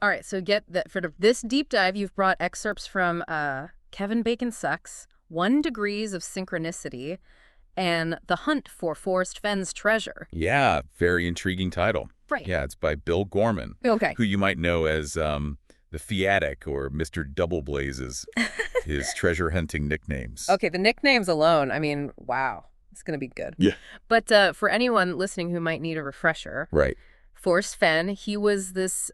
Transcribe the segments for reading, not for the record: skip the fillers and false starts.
All right, so get that for this deep dive, you've brought excerpts from Kevin Bacon Sucks, 1 Degrees of Synchronicity, and The Hunt for Forrest Fenn's Treasure. Yeah, very intriguing title. Right. Yeah, it's by Bill Gorman, Okay. who you might know as the Fiatic or Mr. Double Blazes, his treasure hunting nicknames. Okay, the nicknames alone, I mean, wow. It's going to be good. Yeah. But for anyone listening who might need a refresher, Right. Forrest Fenn, he was this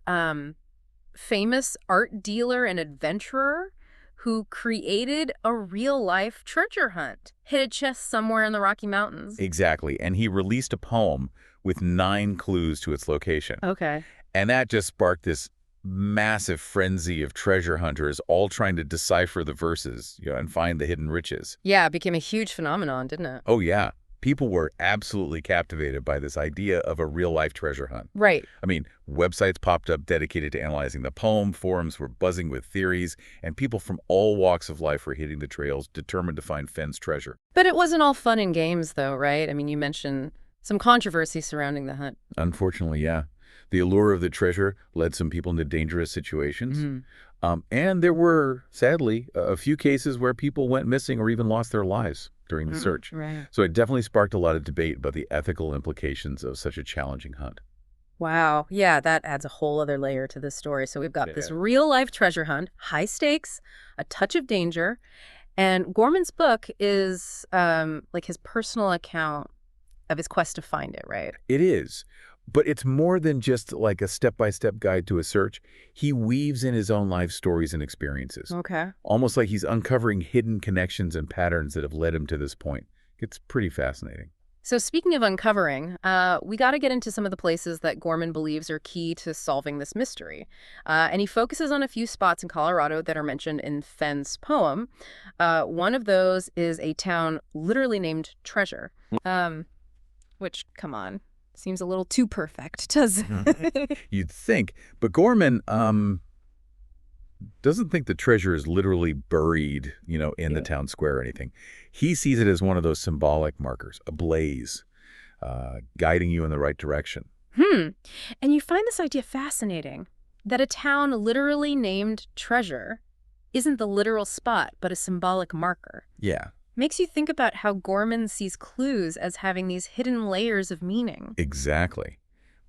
famous art dealer and adventurer who created a real-life treasure hunt, hid a chest somewhere in the Rocky Mountains. Exactly. And he released a poem with 9 clues to its location. Okay. And that just sparked this massive frenzy of treasure hunters all trying to decipher the verses, and find the hidden riches. Yeah, it became a huge phenomenon, didn't it? Oh, yeah. People were absolutely captivated by this idea of a real-life treasure hunt. Right. I mean, websites popped up dedicated to analyzing the poem, forums were buzzing with theories, and people from all walks of life were hitting the trails, determined to find Fenn's treasure. But it wasn't all fun and games, though, right? I mean, you mentioned some controversy surrounding the hunt. Unfortunately, yeah. The allure of the treasure led some people into dangerous situations. And there were, sadly, a few cases where people went missing or even lost their lives during the search. Right. So it definitely sparked a lot of debate about the ethical implications of such a challenging hunt. Wow. Yeah, that adds a whole other layer to this story. So we've got this real-life treasure hunt, high stakes, a touch of danger, and Gorman's book is like his personal account of his quest to find it, right? It is. But it's more than just like a step-by-step guide to a search. He weaves in his own life stories and experiences. Okay. Almost like he's uncovering hidden connections and patterns that have led him to this point. It's pretty fascinating. So speaking of uncovering, we got to get into some of the places that Gorman believes are key to solving this mystery. And he focuses on a few spots in Colorado that are mentioned in Fenn's poem. One of those is a town literally named Treasure, which, come on, seems a little too perfect, doesn't it? You'd think. But Gorman doesn't think the treasure is literally buried, in the town square or anything. He sees it as one of those symbolic markers, a blaze, guiding you in the right direction. And you find this idea fascinating, that a town literally named Treasure isn't the literal spot, but a symbolic marker. Yeah. Makes you think about how Gorman sees clues as having these hidden layers of meaning. Exactly.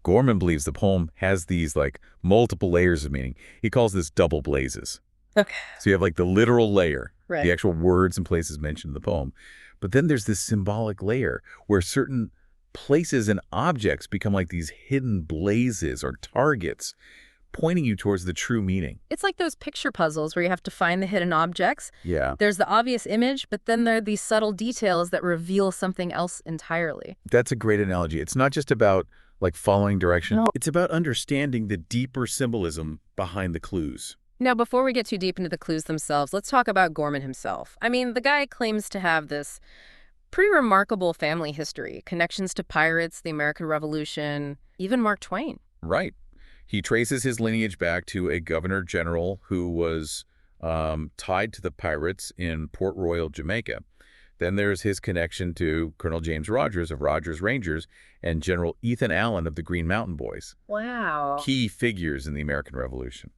Gorman believes the poem has these, multiple layers of meaning. He calls this double blazes. Okay. So you have, the literal layer, right, the actual words and places mentioned in the poem. But then there's this symbolic layer where certain places and objects become like these hidden blazes or targets, pointing you towards the true meaning. It's like those picture puzzles where you have to find the hidden objects. Yeah. There's the obvious image, but then there are these subtle details that reveal something else entirely. That's a great analogy. It's not just about, following direction. No. It's about understanding the deeper symbolism behind the clues. Now, before we get too deep into the clues themselves, let's talk about Gorman himself. I mean, the guy claims to have this pretty remarkable family history, connections to pirates, the American Revolution, even Mark Twain. Right. He traces his lineage back to a governor general who was tied to the pirates in Port Royal, Jamaica. Then there's his connection to Colonel James Rogers of Rogers Rangers and General Ethan Allen of the Green Mountain Boys. Wow. Key figures in the American Revolution.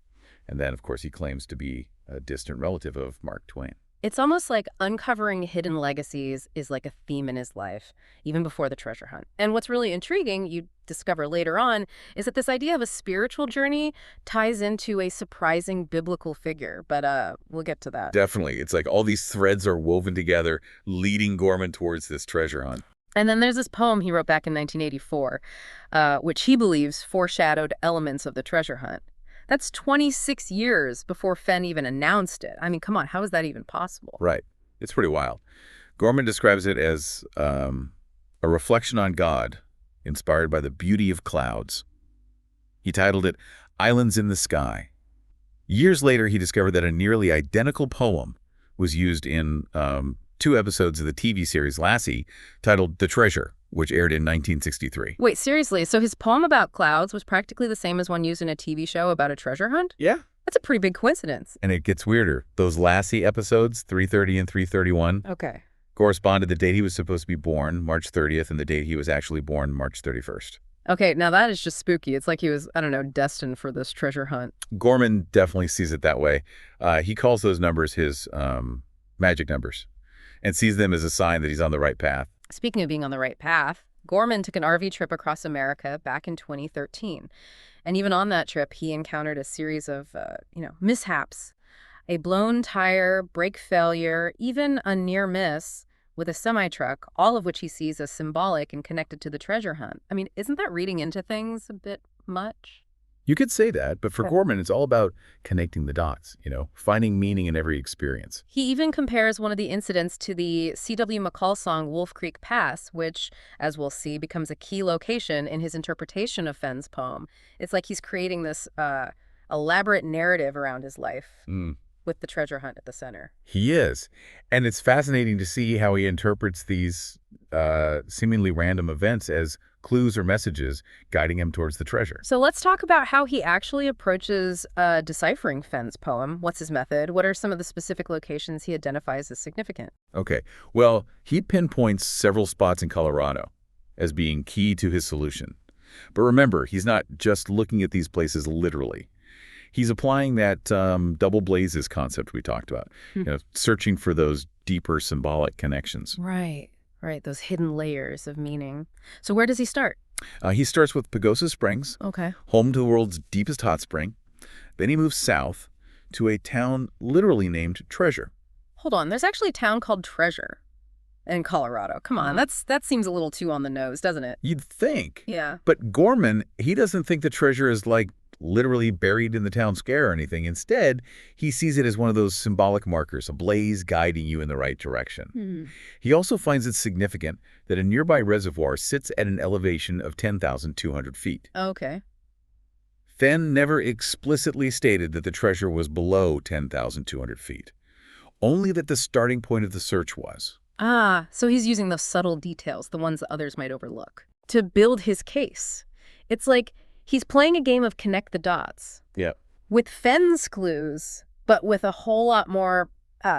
And then, of course, he claims to be a distant relative of Mark Twain. It's almost like uncovering hidden legacies is like a theme in his life, even before the treasure hunt. And what's really intriguing, you discover later on, is that this idea of a spiritual journey ties into a surprising biblical figure. But we'll get to that. Definitely. It's like all these threads are woven together, leading Gorman towards this treasure hunt. And then there's this poem he wrote back in 1984, which he believes foreshadowed elements of the treasure hunt. That's 26 years before Fenn even announced it. I mean, come on, how is that even possible? Right. It's pretty wild. Gorman describes it as a reflection on God, inspired by the beauty of clouds. He titled it Islands in the Sky. Years later, he discovered that a nearly identical poem was used in 2 episodes of the TV series Lassie, titled The Treasure, which aired in 1963. Wait, seriously? So his poem about clouds was practically the same as one used in a TV show about a treasure hunt? Yeah. That's a pretty big coincidence. And it gets weirder. Those Lassie episodes, 330 and 331, okay, corresponded the date he was supposed to be born, March 30th, and the date he was actually born, March 31st. Okay, now that is just spooky. It's like he was, I don't know, destined for this treasure hunt. Gorman definitely sees it that way. He calls those numbers his magic numbers and sees them as a sign that he's on the right path. Speaking of being on the right path, Gorman took an RV trip across America back in 2013. And even on that trip, he encountered a series of, mishaps. A blown tire, brake failure, even a near miss with a semi-truck, all of which he sees as symbolic and connected to the treasure hunt. I mean, isn't that reading into things a bit much? You could say that, but for Okay. Gorman, it's all about connecting the dots, finding meaning in every experience. He even compares one of the incidents to the C.W. McCall song Wolf Creek Pass, which, as we'll see, becomes a key location in his interpretation of Fenn's poem. It's like he's creating this elaborate narrative around his life Mm. with the treasure hunt at the center. He is. And it's fascinating to see how he interprets these seemingly random events as clues or messages guiding him towards the treasure. So let's talk about how he actually approaches deciphering Fenn's poem. What's his method? What are some of the specific locations he identifies as significant? Okay. Well, he pinpoints several spots in Colorado as being key to his solution. But remember, he's not just looking at these places literally. He's applying that double blazes concept we talked about, searching for those deeper symbolic connections. Right, right. Those hidden layers of meaning. So where does he start? He starts with Pagosa Springs, Okay. home to the world's deepest hot spring. Then he moves south to a town literally named Treasure. Hold on. There's actually a town called Treasure in Colorado. Come on. That seems a little too on the nose, doesn't it? You'd think. Yeah. But Gorman, he doesn't think the treasure is like literally buried in the town square or anything. Instead, he sees it as one of those symbolic markers, a blaze guiding you in the right direction. He also finds it significant that a nearby reservoir sits at an elevation of 10,200 feet. Okay. Fenn never explicitly stated that the treasure was below 10,200 feet, only that the starting point of the search was. Ah, so he's using the subtle details, the ones that others might overlook, to build his case. It's like he's playing a game of connect the dots Yeah. with Fenn's clues, but with a whole lot more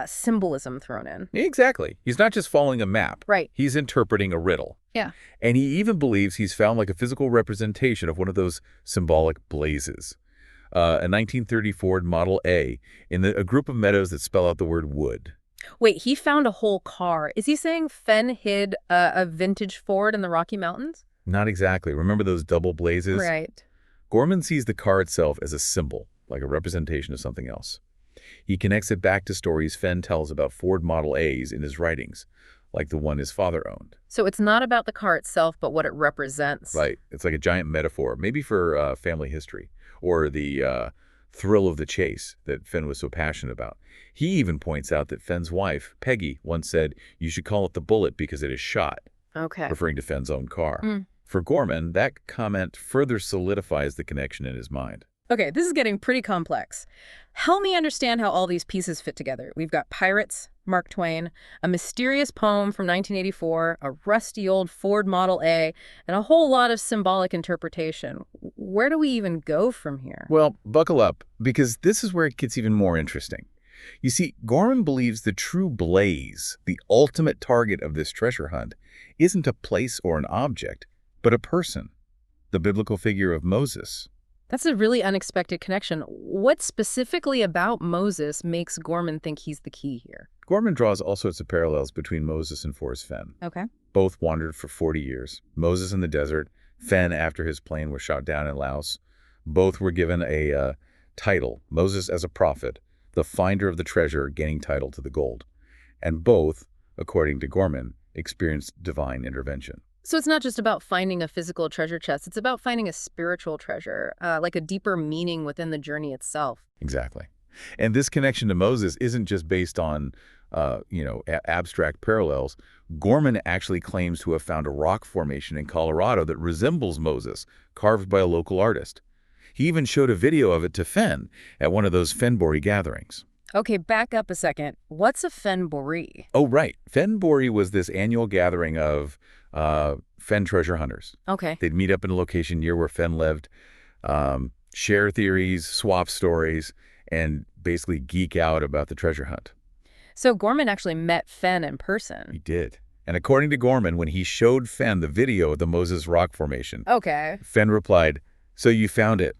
symbolism thrown in. Exactly. He's not just following a map. Right. He's interpreting a riddle. Yeah. And he even believes he's found like a physical representation of one of those symbolic blazes. A 1930 Ford Model A in a group of meadows that spell out the word wood. Wait, he found a whole car. Is he saying Fenn hid a vintage Ford in the Rocky Mountains? Not exactly. Remember those double blazes? Right. Gorman sees the car itself as a symbol, like a representation of something else. He connects it back to stories Fenn tells about Ford Model A's in his writings, like the one his father owned. So it's not about the car itself, but what it represents. Right. It's like a giant metaphor, maybe for family history, or the thrill of the chase that Fenn was so passionate about. He even points out that Fenn's wife, Peggy, once said, "You should call it the Bullet because it is shot," Okay. referring to Fenn's own car. Mm. For Gorman, that comment further solidifies the connection in his mind. Okay, this is getting pretty complex. Help me understand how all these pieces fit together. We've got pirates, Mark Twain, a mysterious poem from 1984, a rusty old Ford Model A, and a whole lot of symbolic interpretation. Where do we even go from here? Well, buckle up, because this is where it gets even more interesting. You see, Gorman believes the true blaze, the ultimate target of this treasure hunt, isn't a place or an object, but a person, the biblical figure of Moses. That's a really unexpected connection. What specifically about Moses makes Gorman think he's the key here? Gorman draws all sorts of parallels between Moses and Forrest Fenn. Okay. Both wandered for 40 years. Moses in the desert, Fenn after his plane was shot down in Laos. Both were given a title, Moses as a prophet, the finder of the treasure gaining title to the gold. And both, according to Gorman, experienced divine intervention. So it's not just about finding a physical treasure chest. It's about finding a spiritual treasure, like a deeper meaning within the journey itself. Exactly. And this connection to Moses isn't just based on, abstract parallels. Gorman actually claims to have found a rock formation in Colorado that resembles Moses, carved by a local artist. He even showed a video of it to Fenn at one of those Fenn-Boree gatherings. Okay, back up a second. What's a Fenn-Boree? Oh, right. Fenn-Boree was this annual gathering of Fenn treasure hunters. Okay. They'd meet up in a location near where Fenn lived, share theories, swap stories, and basically geek out about the treasure hunt. So Gorman actually met Fenn in person. He did. And according to Gorman, when he showed Fenn the video of the Moses Rock Formation, Okay. Fenn replied, "So you found it,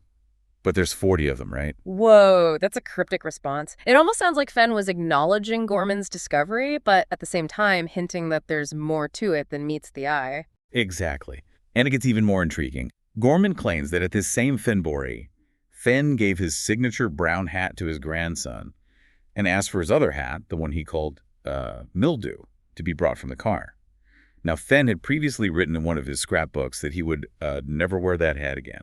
but there's 40 of them, right?" Whoa, that's a cryptic response. It almost sounds like Fenn was acknowledging Gorman's discovery, but at the same time hinting that there's more to it than meets the eye. Exactly. And it gets even more intriguing. Gorman claims that at this same Fennboree, Fenn gave his signature brown hat to his grandson and asked for his other hat, the one he called Mildew, to be brought from the car. Now, Fenn had previously written in one of his scrapbooks that he would never wear that hat again.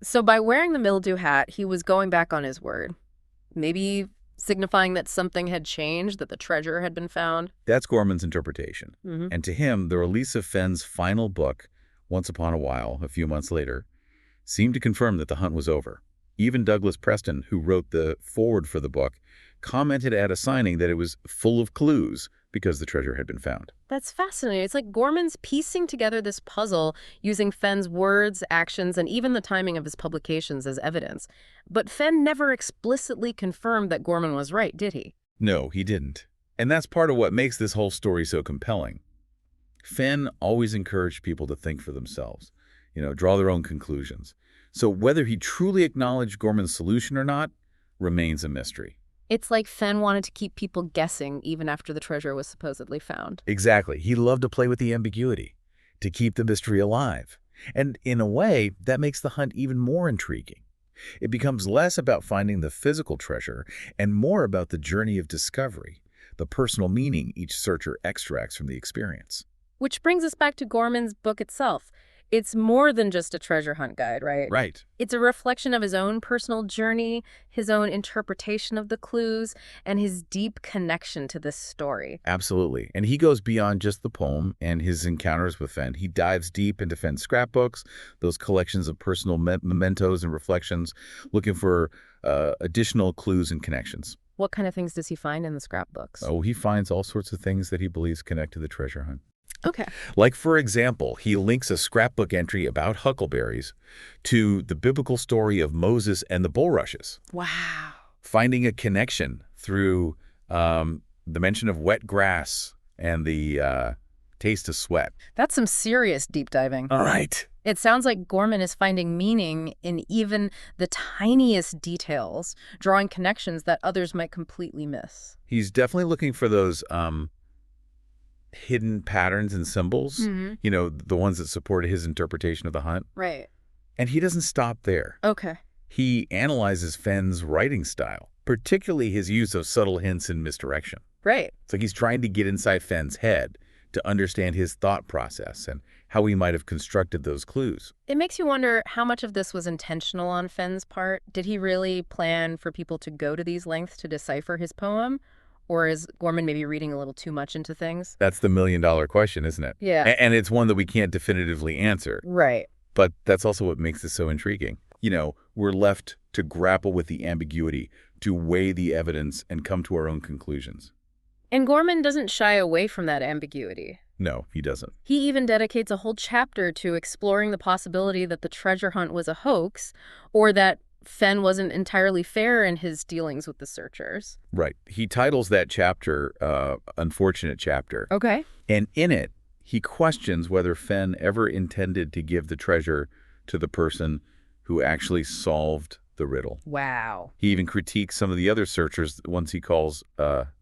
So by wearing the mildew hat, he was going back on his word. Maybe signifying that something had changed, that the treasure had been found. That's Gorman's interpretation. Mm-hmm. And to him, the release of Fenn's final book, Once Upon a While, a few months later, seemed to confirm that the hunt was over. Even Douglas Preston, who wrote the foreword for the book, commented at a signing that it was full of clues because the treasure had been found. That's fascinating. It's like Gorman's piecing together this puzzle using Fenn's words, actions, and even the timing of his publications as evidence. But Fenn never explicitly confirmed that Gorman was right, did he? No, he didn't. And that's part of what makes this whole story so compelling. Fenn always encouraged people to think for themselves, draw their own conclusions. So whether he truly acknowledged Gorman's solution or not remains a mystery. It's like Fenn wanted to keep people guessing even after the treasure was supposedly found. Exactly. He loved to play with the ambiguity, to keep the mystery alive. And in a way, that makes the hunt even more intriguing. It becomes less about finding the physical treasure and more about the journey of discovery, the personal meaning each searcher extracts from the experience. Which brings us back to Gorman's book itself. It's more than just a treasure hunt guide, right? Right. It's a reflection of his own personal journey, his own interpretation of the clues, and his deep connection to this story. Absolutely. And he goes beyond just the poem and his encounters with Fenn. He dives deep into Fenn's scrapbooks, those collections of personal mementos and reflections, looking for additional clues and connections. What kind of things does he find in the scrapbooks? Oh, he finds all sorts of things that he believes connect to the treasure hunt. Okay. Like, for example, he links a scrapbook entry about huckleberries to the biblical story of Moses and the bulrushes. Wow. Finding a connection through the mention of wet grass and the taste of sweat. That's some serious deep diving. All right. It sounds like Gorman is finding meaning in even the tiniest details, drawing connections that others might completely miss. He's definitely looking for those hidden patterns and symbols, the ones that support his interpretation of the hunt. Right. And he doesn't stop there. Okay. He analyzes Fenn's writing style, particularly his use of subtle hints and misdirection. Right. It's like he's trying to get inside Fenn's head to understand his thought process and how he might have constructed those clues. It makes you wonder how much of this was intentional on Fenn's part. Did he really plan for people to go to these lengths to decipher his poem? Or is Gorman maybe reading a little too much into things? That's the million-dollar question, isn't it? Yeah. And it's one that we can't definitively answer. Right. But that's also what makes it so intriguing. We're left to grapple with the ambiguity, to weigh the evidence and come to our own conclusions. And Gorman doesn't shy away from that ambiguity. No, he doesn't. He even dedicates a whole chapter to exploring the possibility that the treasure hunt was a hoax, or that Fenn wasn't entirely fair in his dealings with the searchers. Right. He titles that chapter, Unfortunate Chapter. Okay. And in it, he questions whether Fenn ever intended to give the treasure to the person who actually solved the riddle. Wow. He even critiques some of the other searchers, the ones he calls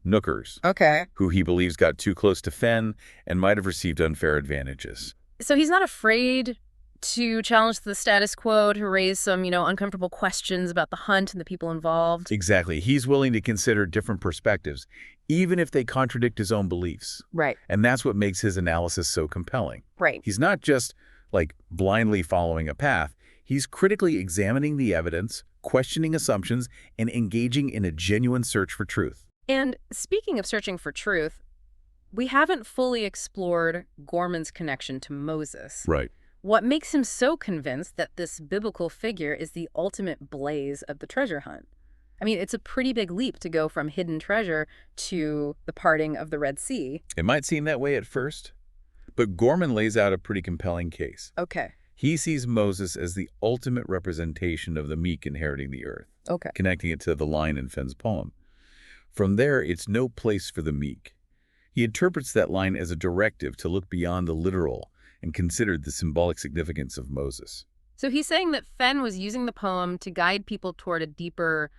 nookers, Okay. who he believes got too close to Fenn and might have received unfair advantages. So he's not afraid to challenge the status quo, to raise some, uncomfortable questions about the hunt and the people involved. Exactly. He's willing to consider different perspectives, even if they contradict his own beliefs. Right. And that's what makes his analysis so compelling. Right. He's not just, blindly following a path. He's critically examining the evidence, questioning assumptions, and engaging in a genuine search for truth. And speaking of searching for truth, we haven't fully explored Gorman's connection to Moses. Right. What makes him so convinced that this biblical figure is the ultimate blaze of the treasure hunt? I mean, it's a pretty big leap to go from hidden treasure to the parting of the Red Sea. It might seem that way at first, but Gorman lays out a pretty compelling case. Okay. He sees Moses as the ultimate representation of the meek inheriting the earth, Okay. connecting it to the line in Fenn's poem. From there, it's no place for the meek. He interprets that line as a directive to look beyond the literal and consider the symbolic significance of Moses. So he's saying that Fenn was using the poem to guide people toward a deeper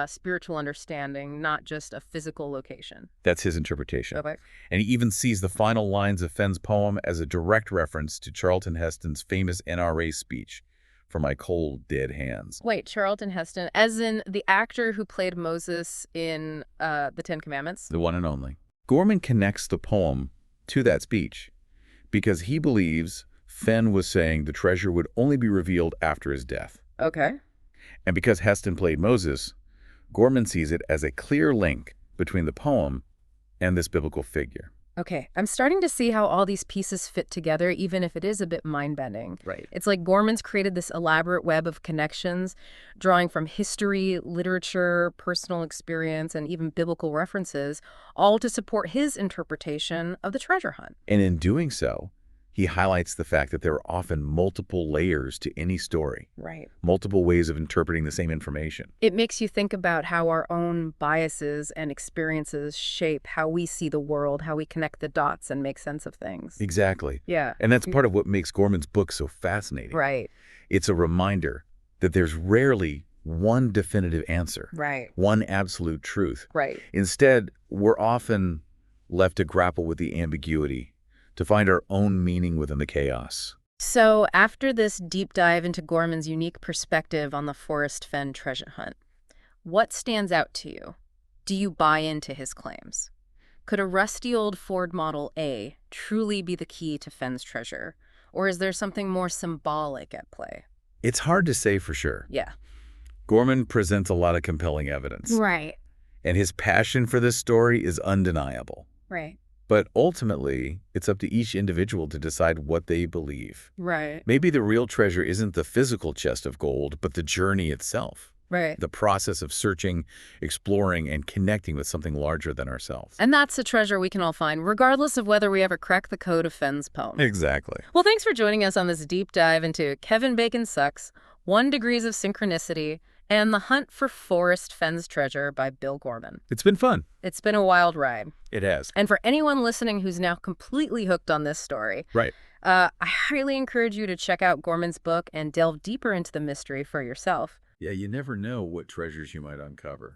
spiritual understanding, not just a physical location. That's his interpretation. Okay. And he even sees the final lines of Fenn's poem as a direct reference to Charlton Heston's famous NRA speech, "For My Cold, Dead Hands." Wait, Charlton Heston, as in the actor who played Moses in the Ten Commandments? The one and only. Gorman connects the poem to that speech because he believes Fenn was saying the treasure would only be revealed after his death. Okay. And because Heston played Moses, Gorman sees it as a clear link between the poem and this biblical figure. Okay, I'm starting to see how all these pieces fit together, even if it is a bit mind-bending. Right. It's like Gorman's created this elaborate web of connections, drawing from history, literature, personal experience, and even biblical references, all to support his interpretation of the treasure hunt. And in doing so, he highlights the fact that there are often multiple layers to any story, Right. multiple ways of interpreting the same information. It makes you think about how our own biases and experiences shape how we see the world, how we connect the dots and make sense of things. Exactly. Yeah. And that's part of what makes Gorman's book so fascinating. Right. It's a reminder that there's rarely one definitive answer, Right. one absolute truth. Right. Instead, we're often left to grapple with the ambiguity, to find our own meaning within the chaos. So after this deep dive into Gorman's unique perspective on the Forrest Fenn treasure hunt, what stands out to you? Do you buy into his claims? Could a rusty old Ford Model A truly be the key to Fenn's treasure? Or is there something more symbolic at play? It's hard to say for sure. Yeah. Gorman presents a lot of compelling evidence, Right. and his passion for this story is undeniable. Right. But ultimately, it's up to each individual to decide what they believe. Right. Maybe the real treasure isn't the physical chest of gold, but the journey itself. Right. The process of searching, exploring, and connecting with something larger than ourselves. And that's a treasure we can all find, regardless of whether we ever crack the code of Fenn's poem. Exactly. Well, thanks for joining us on this deep dive into Kevin Bacon Sucks, 1 Degrees of Synchronicity, and The Hunt for Forrest Fenn's Treasure by Bill Gorman. It's been fun. It's been a wild ride. It has. And for anyone listening who's now completely hooked on this story, Right. I highly encourage you to check out Gorman's book and delve deeper into the mystery for yourself. Yeah, you never know what treasures you might uncover.